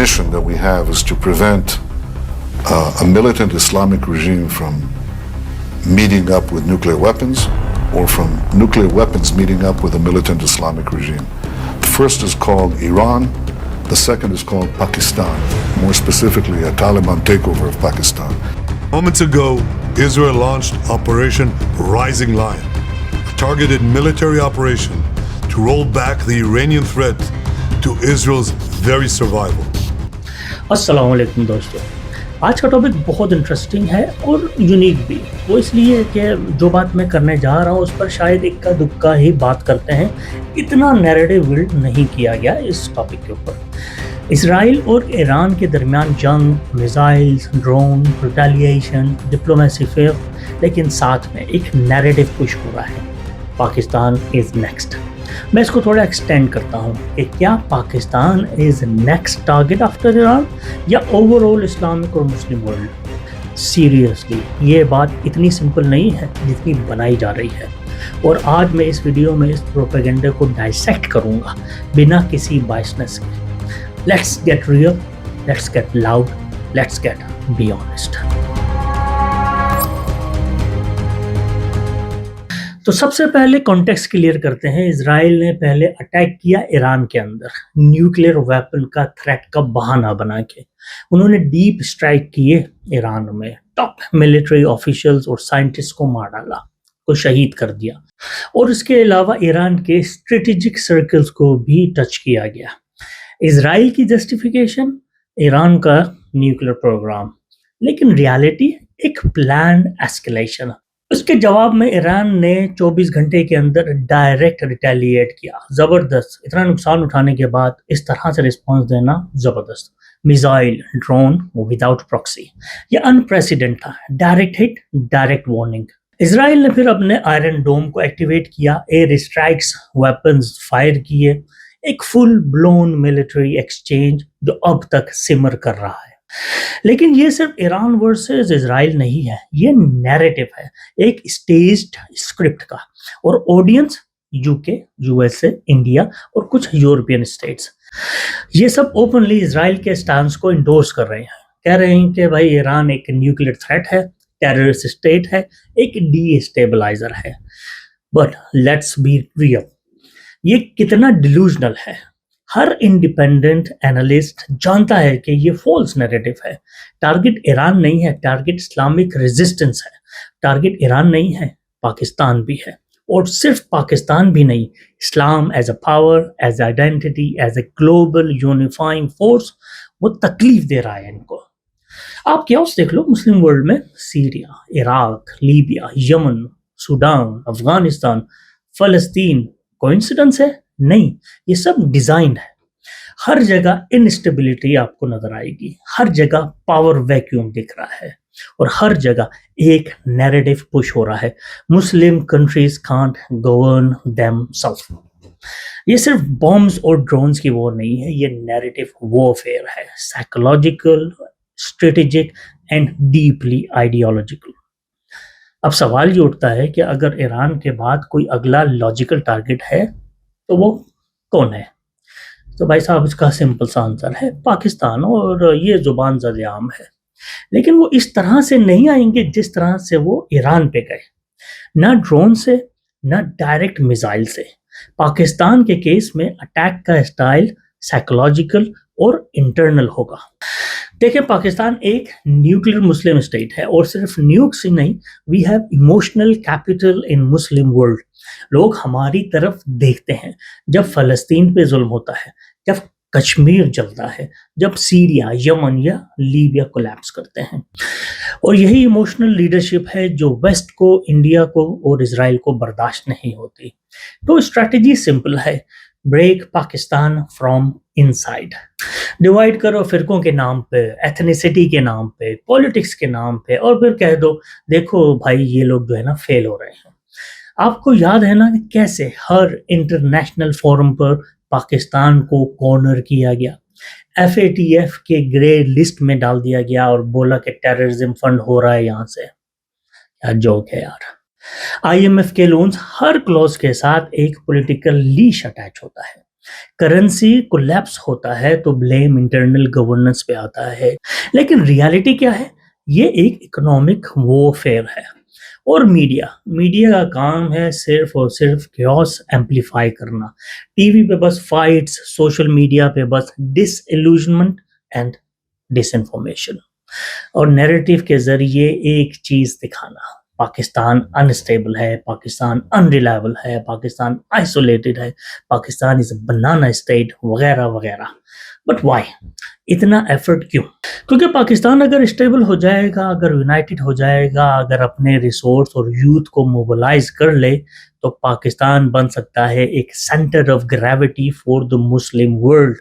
mission that we have is to prevent a militant Islamic regime from meeting up with nuclear weapons or from nuclear weapons meeting up with a militant Islamic regime. The first is called Iran. The second is called Pakistan, more specifically a Taliban takeover of Pakistan. Moments ago, Israel launched Operation Rising Lion, a targeted military operation to roll back the Iranian threat to Israel's very survival. अस्सलाम वालेकुम दोस्तों, आज का topic बहुत interesting है और unique भी। वो इसलिए कि जो बात मैं करने जा रहा हूँ उस पर शायद इक्का दुक्का ही बात करते हैं, इतना नैरेटिव बिल्ड नहीं किया गया इस टॉपिक के ऊपर। इसराइल और ईरान के दरमियान जंग, missiles, drone, retaliation, diplomacy fair, लेकिन साथ में एक नैरेटिव पुश हो रहा है, पाकिस्तान इज़ नेक्स्ट। मैं इसको थोड़ा एक्सटेंड करता हूँ कि क्या Pakistan is next target after Iran या ओवरऑल इस्लामिक और मुस्लिम वर्ल्ड। सीरियसली ये बात इतनी सिंपल नहीं है जितनी बनाई जा रही है, और आज मैं इस वीडियो में इस प्रोपेगेंडा को डाइसेक्ट करूँगा बिना किसी बायसनेस के। Let's get real, let's get loud, let's get be honest. तो सबसे पहले कॉन्टेक्स्ट क्लियर करते हैं। इजराइल ने पहले अटैक किया ईरान के अंदर, न्यूक्लियर वेपन का थ्रेट का बहाना बना के। उन्होंने डीप स्ट्राइक किए ईरान में, टॉप मिलिट्री ऑफिशियल्स और साइंटिस्ट को मार डाला, को शहीद कर दिया, और इसके अलावा ईरान के स्ट्रेटेजिक सर्कल्स को भी टच किया गया। इजराइल की जस्टिफिकेशन ईरान का न्यूक्लियर प्रोग्राम, लेकिन रियलिटी एक प्लान्ड एस्केलेशन। उसके जवाब में ईरान ने 24 घंटे के अंदर डायरेक्ट रिटेलिएट किया, ज़बरदस्त। इतना नुकसान उठाने के बाद इस तरह से रिस्पांस देना ज़बरदस्त। मिसाइल, ड्रोन विदाउट प्रॉक्सी, ये अनप्रेसिडेंट था। Direct hit, direct warning. Israel ने फिर अपने आयरन डोम को एक्टिवेट किया, एयर स्ट्राइक्स, वेपन्स फायर किए, एक फुल ब्लोन मिलिट्री एक्सचेंज जो अब तक सिमर कर रहा है। लेकिन ये सिर्फ ईरान वर्सेस इजराइल नहीं है, ये नैरेटिव है एक स्टेज्ड स्क्रिप्ट का, और ऑडियंस यूके, यूएसए, इंडिया और कुछ यूरोपियन स्टेट्स, ये सब ओपनली इजराइल के स्टांस को इंडोर्स कर रहे हैं। कह रहे हैं कि भाई ईरान एक न्यूक्लियर थ्रेट है, टेररिस्ट स्टेट है, एक डीस्टेबलाइजर है। बट लेट्स बी रियल, ये कितना डिल्यूजनल है। हर इंडिपेंडेंट एनालिस्ट जानता है कि ये फॉल्स नैरेटिव है। टारगेट ईरान नहीं है, टारगेट इस्लामिक रेजिस्टेंस है। टारगेट ईरान नहीं है, पाकिस्तान भी है, और सिर्फ पाकिस्तान भी नहीं, Islam as a power, as identity, as a global unifying force, वो तकलीफ दे रहा है इनको। आप क्या देख लो मुस्लिम वर्ल्ड में, Syria, Iraq, Libya, Yemen, Sudan, Afghanistan, फलस्तीन, कोइंसिडेंस है? नहीं, ये सब डिजाइन है। हर जगह इनस्टेबिलिटी आपको नजर आएगी, हर जगह पावर वैक्यूम दिख रहा है, और हर जगह एक नैरेटिव पुश हो रहा है, Muslim countries can't govern themselves. ये सिर्फ बॉम्ब्स और ड्रोन्स की वॉर नहीं है, ये नैरेटिव वॉरफेयर है, psychological, strategic and deeply ideological. अब सवाल ये उठता है कि अगर ईरान के बाद कोई अगला लॉजिकल टारगेट है तो वो कौन है? तो भाई साहब इसका सिंपल सा आंसर है पाकिस्तान, और ये जुबान ज़द-ए-आम है। लेकिन वो इस तरह से नहीं आएंगे जिस तरह से वो ईरान पे गए, ना ड्रोन से, ना डायरेक्ट मिसाइल से। पाकिस्तान के केस में अटैक का स्टाइल साइकोलॉजिकल और इंटरनल होगा। देखिए, पाकिस्तान एक न्यूक्लियर मुस्लिम स्टेट है, और सिर्फ न्यूक से नहीं, we have emotional capital in Muslim world. लोग हमारी तरफ देखते हैं जब फ़लस्तीन पे जुल्म होता है, जब कश्मीर जलता है, जब सीरिया, यमन या लीबिया कोलैप्स करते हैं, और यही इमोशनल लीडरशिप है जो वेस्ट को, इंडिया को और इजराइल को बर्दाश्त नहीं होती। तो स्ट्रैटेजी सिंपल है, break Pakistan from inside. Divide करो फिरकों के नाम पे, एथनिसिटी के नाम पे, पॉलिटिक्स के नाम पे, और फिर कह दो देखो भाई ये लोग जो है ना फेल हो रहे हैं। आपको याद है ना कि कैसे हर इंटरनेशनल फोरम पर पाकिस्तान को कॉर्नर किया गया, FATF के ग्रे लिस्ट में डाल दिया गया और बोला कि टेररिज्म फंड हो रहा है यहाँ से। क्या जोक है यार। IMF के लोन्स हर क्लॉज के साथ एक पॉलिटिकल लीश अटैच होता है। करेंसी कोलैप्स होता है तो ब्लेम इंटरनल गवर्नेंस पे आता है, लेकिन रियलिटी क्या है? ये एक इकोनॉमिक वॉरफेयर है। और मीडिया का काम है सिर्फ और सिर्फ chaos एम्पलीफाई करना। टीवी पे बस फाइट्स, सोशल मीडिया पे बस डिसइल्यूजनमेंट एंड डिसइंफॉर्मेशन, और नैरेटिव के जरिए एक चीज दिखाना, पाकिस्तान अनस्टेबल है, पाकिस्तान अनरिलायबल है, पाकिस्तान आइसोलेटेड है, पाकिस्तान इज बनाना स्टेट वगैरह वगैरह। बट वाई इतना एफर्ट क्यों? क्योंकि पाकिस्तान अगर स्टेबल हो जाएगा, अगर यूनाइटेड हो जाएगा, अगर अपने रिसोर्स और यूथ को मोबिलाइज कर ले, तो पाकिस्तान बन सकता है एक centre of gravity for the Muslim world.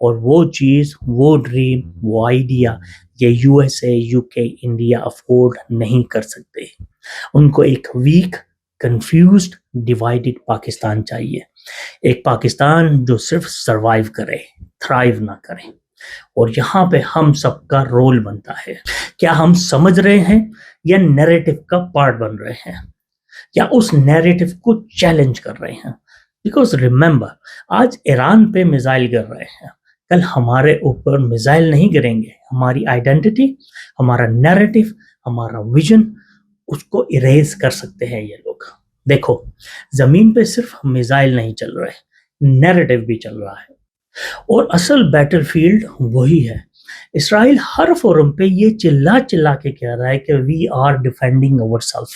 और वो चीज, वो ड्रीम, वो आइडिया ये यूएसए, यूके, इंडिया अफोर्ड नहीं कर सकते। उनको एक वीक, कंफ्यूज्ड, डिवाइडेड पाकिस्तान चाहिए। एक पाकिस्तान जो सिर्फ सरवाइव करे, थ्राइव ना करे। और यहाँ पे हम सबका रोल बनता है। क्या हम समझ रहे हैं या नैरेटिव का पार्ट बन रहे हैं, या उस नैरेटिव को चैलेंज कर रहे हैं? बिकॉज रिमेंबर, आज ईरान पे मिसाइल गिर रहे हैं, कल हमारे ऊपर मिसाइल नहीं गिरेंगे। हमारी आइडेंटिटी, हमारा नैरेटिव, हमारा विजन, उसको इरेज कर सकते हैं ये लोग। देखो, जमीन पे सिर्फ मिसाइल नहीं चल रहे, नैरेटिव भी चल रहा है। और असल बैटलफील्ड वही है। इसराइल हर फोरम पे ये चिल्ला चिल्ला के कह रहा है कि we are defending ourself,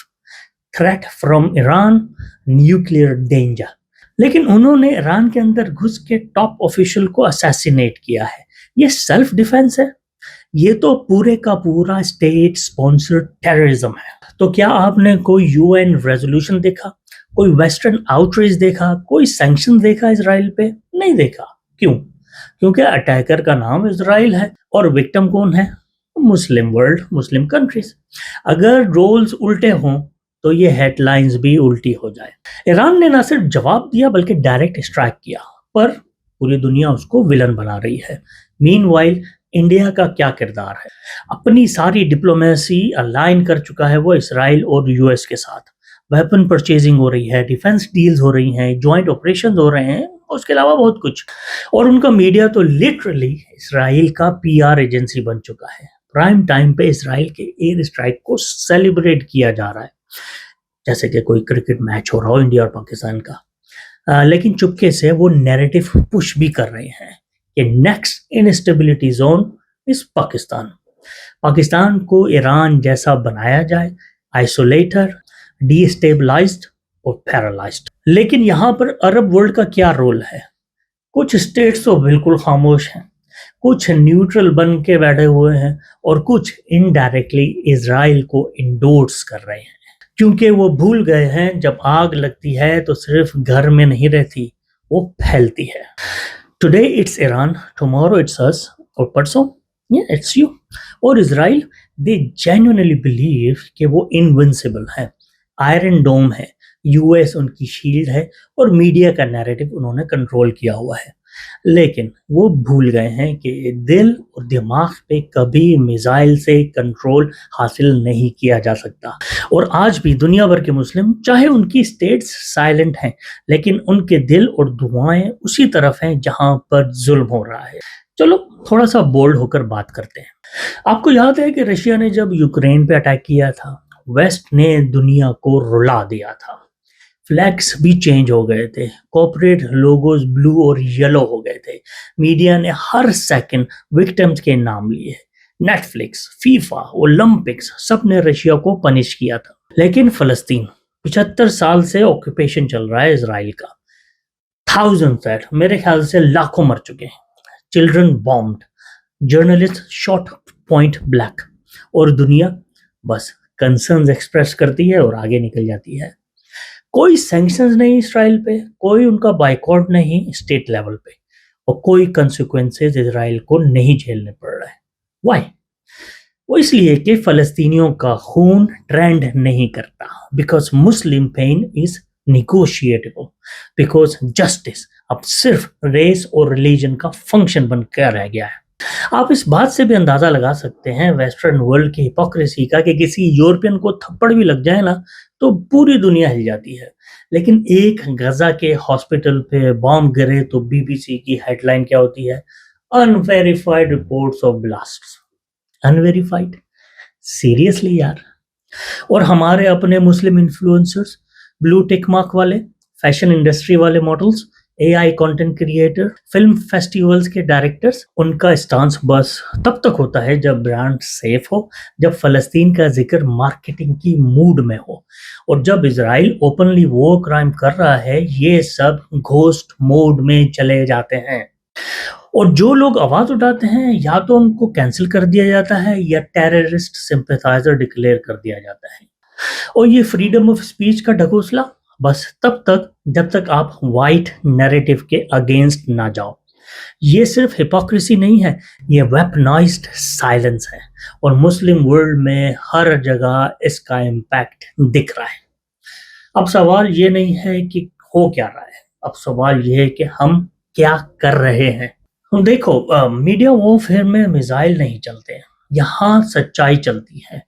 threat from Iran, nuclear danger. लेकिन उन्होंने ईरान के अंदर घुस के टॉप ऑफिशियल को असैसिनेट किया है। ये सेल्फ डिफेंस है? ये तो पूरे का पूरा स्टेट स्पॉन्सर्ड टेररिज्म है। तो क्या आपने कोई यूएन रेजोल्यूशन देखा, कोई वेस्टर्न आउटरीच देखा, कोई सैंक्शन देखा इसराइल पे? नहीं देखा। क्यों? क्योंकि अटैकर का नाम इसराइल है और विक्टिम कौन है? मुस्लिम वर्ल्ड, मुस्लिम कंट्रीज। अगर रोल्स उल्टे हों तो ये हेडलाइंस भी उल्टी हो जाए। ईरान ने ना सिर्फ जवाब दिया बल्कि डायरेक्ट स्ट्राइक किया, पर पूरी दुनिया उसको विलन बना रही है। मीनवाइल इंडिया का क्या किरदार है? अपनी सारी डिप्लोमेसी अलाइन कर चुका है वो इसराइल और यूएस के साथ। वेपन परचेजिंग हो रही है, डिफेंस डील्स हो रही हैं, जॉइंट ऑपरेशंस हो रहे हैं, उसके अलावा बहुत कुछ। और उनका मीडिया तो लिटरली इसराइल का पीआर एजेंसी बन चुका है। प्राइम टाइम पे इसराइल के एयर स्ट्राइक को सेलिब्रेट किया जा रहा है, जैसे कि कोई क्रिकेट मैच हो रहा हो इंडिया और पाकिस्तान का। लेकिन चुपके से वो नैरेटिव पुश भी कर रहे हैं कि next instability zone is Pakistan. Pakistan को ईरान जैसा बनाया जाए, आइसोलेटर, डिस्टेबलाइज्ड और पैरालाइज्ड। लेकिन यहाँ पर अरब वर्ल्ड का क्या रोल है? कुछ स्टेट्स तो बिल्कुल खामोश हैं, कुछ न्यूट्रल बन के बैठे हुए हैं, और कुछ इनडायरेक्टली इजराइल को इंडोर्स कर रहे हैं, क्योंकि वो भूल गए हैं जब आग लगती है तो सिर्फ घर में नहीं रहती, वो फैलती है। Today it's Iran, tomorrow it's us, और परसों इट्स यू। और इजराइल, दे जेन्युइनली बिलीव कि वो इनविंसिबल है, आयरन डोम है, यूएस उनकी शील्ड है, और मीडिया का नैरेटिव उन्होंने कंट्रोल किया हुआ है। लेकिन वो भूल गए हैं कि दिल और दिमाग पे कभी मिसाइल से कंट्रोल हासिल नहीं किया जा सकता। और आज भी दुनिया भर के मुस्लिम, चाहे उनकी स्टेट्स साइलेंट हैं, लेकिन उनके दिल और दुआएं उसी तरफ हैं जहां पर जुल्म हो रहा है। चलो थोड़ा सा बोल्ड होकर बात करते हैं। आपको याद है कि रशिया ने जब यूक्रेन पे अटैक किया था, वेस्ट ने दुनिया को रुला दिया था। फ्लैग्स भी चेंज हो गए थे, कॉर्पोरेट लोगोज ब्लू और येलो हो गए थे। मीडिया ने हर सेकंड विक्टिम्स के नाम लिए। नेटफ्लिक्स, फीफा, ओलंपिक्स, सब ने रशिया को पनिश किया था। लेकिन फलस्तीन, 75 साल से ऑक्यूपेशन चल रहा है इसराइल का। थाउजेंड्स डेड, मेरे ख्याल से लाखों मर चुके हैं। Children bombed, journalist shot point blank, और दुनिया बस कंसर्न्स एक्सप्रेस करती है और आगे निकल जाती है। कोई सैंक्शंस नहीं इसराइल पे, कोई उनका बाइकआउट नहीं स्टेट लेवल पे, और कोई कंसिक्वेंसेस इसराइल को नहीं झेलने पड़ रहे हैं। व्हाई? वो इसलिए कि फलस्तीनियों का खून ट्रेंड नहीं करता, because Muslim pain is negotiable, because justice अब सिर्फ रेस और रिलीजन का फंक्शन बनकर रह गया है। आप इस बात से भी अंदाजा लगा सकते हैं वेस्टर्न वर्ल्ड की हिपोक्रेसी का कि किसी यूरोपियन को थप्पड़ भी लग जाए ना तो पूरी दुनिया हिल जाती है, लेकिन एक गजा के हॉस्पिटल पे बॉम्ब गिरे तो बीबीसी की हेडलाइन क्या होती है? Unverified reports of blasts. Unverified? Seriously यार? और हमारे अपने मुस्लिम इन्फ्लुएंसर्स, ब्लू टिक मार्क वाले, फैशन इंडस्ट्री वाले models, AI content creator, film festivals के डायरेक्टर्स, उनका स्टांस बस तब तक होता है जब ब्रांड सेफ हो, जब फलस्तीन का जिक्र मार्केटिंग की मूड में हो, और जब इजराइल ओपनली वॉर क्राइम कर रहा है ये सब घोस्ट मोड में चले जाते हैं। और जो लोग आवाज उठाते हैं या तो उनको कैंसिल कर दिया जाता है या टेररिस्ट सिंपैथाइजर डिक्लेयर कर दिया जाता है। और ये फ्रीडम ऑफ स्पीच का ढकोसला बस तब तक जब तक आप वाइट नैरेटिव के अगेंस्ट ना जाओ। ये सिर्फ हिपोक्रेसी नहीं है, ये वेपनाइज्ड साइलेंस है, और मुस्लिम वर्ल्ड में हर जगह इसका इम्पैक्ट दिख रहा है। अब सवाल ये नहीं है कि हो क्या रहा है, अब सवाल ये है कि हम क्या कर रहे हैं। देखो, मीडिया वॉरफेयर में मिसाइल नहीं चलते हैं, यहाँ सच्चाई चलती है,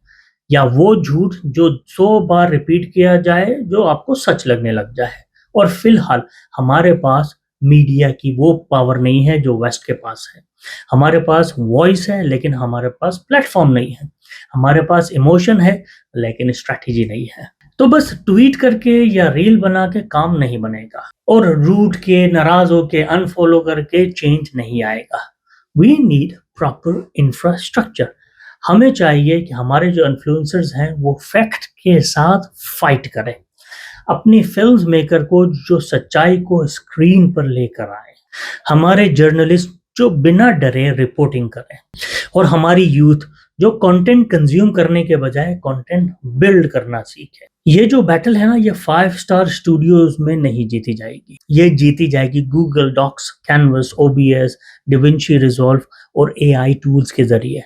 या वो झूठ जो 100 बार रिपीट किया जाए जो आपको सच लगने लग जाए। और फिलहाल हमारे पास मीडिया की वो पावर नहीं है जो वेस्ट के पास है। हमारे पास वॉइस है लेकिन हमारे पास प्लेटफॉर्म नहीं है। हमारे पास इमोशन है लेकिन स्ट्रैटेजी नहीं है। तो बस ट्वीट करके या रील बना के काम नहीं बनेगा, और रूठ के, नाराज होके, अनफॉलो करके चेंज नहीं आएगा। We need proper infrastructure. हमें चाहिए कि हमारे जो इन्फ्लुएंसर्स हैं वो फैक्ट के साथ फाइट करें, अपनी फिल्म मेकर को जो सच्चाई को स्क्रीन पर लेकर आए, हमारे जर्नलिस्ट जो बिना डरे रिपोर्टिंग करें, और हमारी यूथ जो कंटेंट कंज्यूम करने के बजाय कंटेंट बिल्ड करना सीखे। ये जो बैटल है ना, ये 5 स्टार स्टूडियोज में नहीं जीती जाएगी, ये जीती जाएगी Google Docs, canvas, OBS, DaVinci Resolve और एआई टूल्स के जरिए।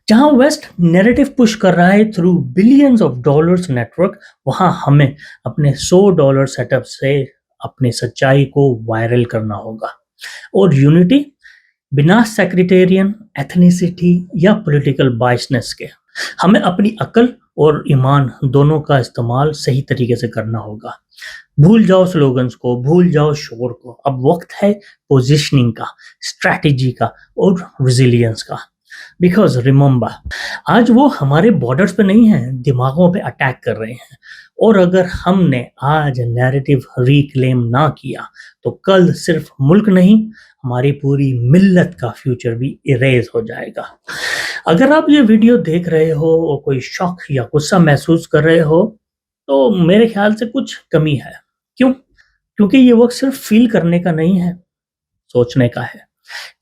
जहां वेस्ट नैरेटिव पुश कर रहा है through billions of dollars network, वहां हमें अपने $100 सेटअप से अपनी सच्चाई को वायरल करना होगा। और यूनिटी बिना सेक्रेटेरियन, एथनिसिटी या पॉलिटिकल बायसनेस के, हमें अपनी अकल और ईमान दोनों का इस्तेमाल सही तरीके से करना होगा। भूल जाओ स्लोगन्स को, भूल जाओ शोर को, अब वक्त है पोजीशनिंग का, स्ट्रैटेजी का और रेजिलियंस का। बिकॉज रिमेंबर, आज वो हमारे बॉर्डर्स पे नहीं है, दिमागों पे अटैक कर रहे हैं, और अगर हमने आज नैरेटिव रिक्लेम ना किया तो कल सिर्फ मुल्क नहीं, हमारी पूरी मिल्लत का फ्यूचर भी इरेज हो जाएगा। अगर आप ये वीडियो देख रहे हो और कोई शौक या गुस्सा महसूस कर रहे हो तो मेरे ख्याल से कुछ कमी है। क्यों? क्योंकि ये वक्त सिर्फ फील करने का नहीं है, सोचने का है।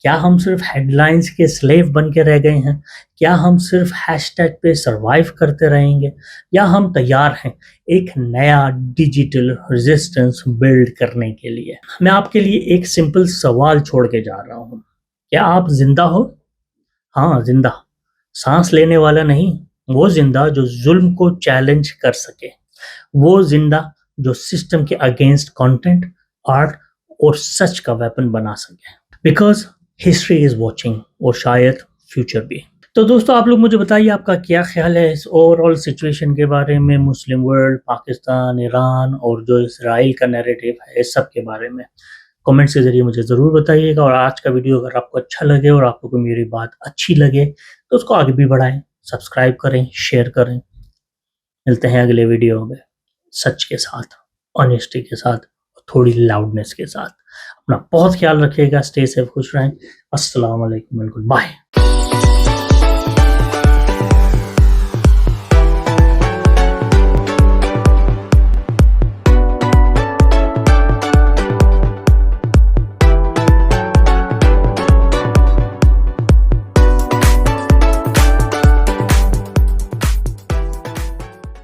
क्या हम सिर्फ हेडलाइंस के स्लेव बन के रह गए हैं? क्या हम सिर्फ हैशटैग पे सरवाइव करते रहेंगे, या हम तैयार हैं एक नया डिजिटल रेजिस्टेंस बिल्ड करने के लिए? मैं आपके लिए एक सिंपल सवाल छोड़ के जा रहा हूँ। क्या आप जिंदा हो? हाँ, जिंदा। सांस लेने वाला नहीं, वो जिंदा जो जुल्म को चैलेंज कर सके, वो जिंदा जो सिस्टम के अगेंस्ट कंटेंट, आर्ट और सच का वेपन बना सके। बिकॉज हिस्ट्री इज वॉचिंग, और शायद फ्यूचर भी। तो दोस्तों, आप लोग मुझे बताइए आपका क्या ख्याल है इस ओवरऑल सिचुएशन के बारे में, मुस्लिम वर्ल्ड, पाकिस्तान, ईरान और जो इसराइल का नैरेटिव है, इस सब के बारे में कमेंट्स के जरिए मुझे ज़रूर बताइएगा। और आज का वीडियो अगर आपको अच्छा लगे और आपको कोई मेरी बात अच्छी लगे तो उसको आगे भी बढ़ाएं, सब्सक्राइब करें, शेयर करें। मिलते हैं अगले वीडियो में सच के साथ, ऑनेस्टी के साथ, थोड़ी लाउडनेस के साथ। अपना बहुत ख्याल रखिएगा, स्टे सेफ, खुश रहें। अस्सलाम वालेकुम, बिल्कुल, बाय।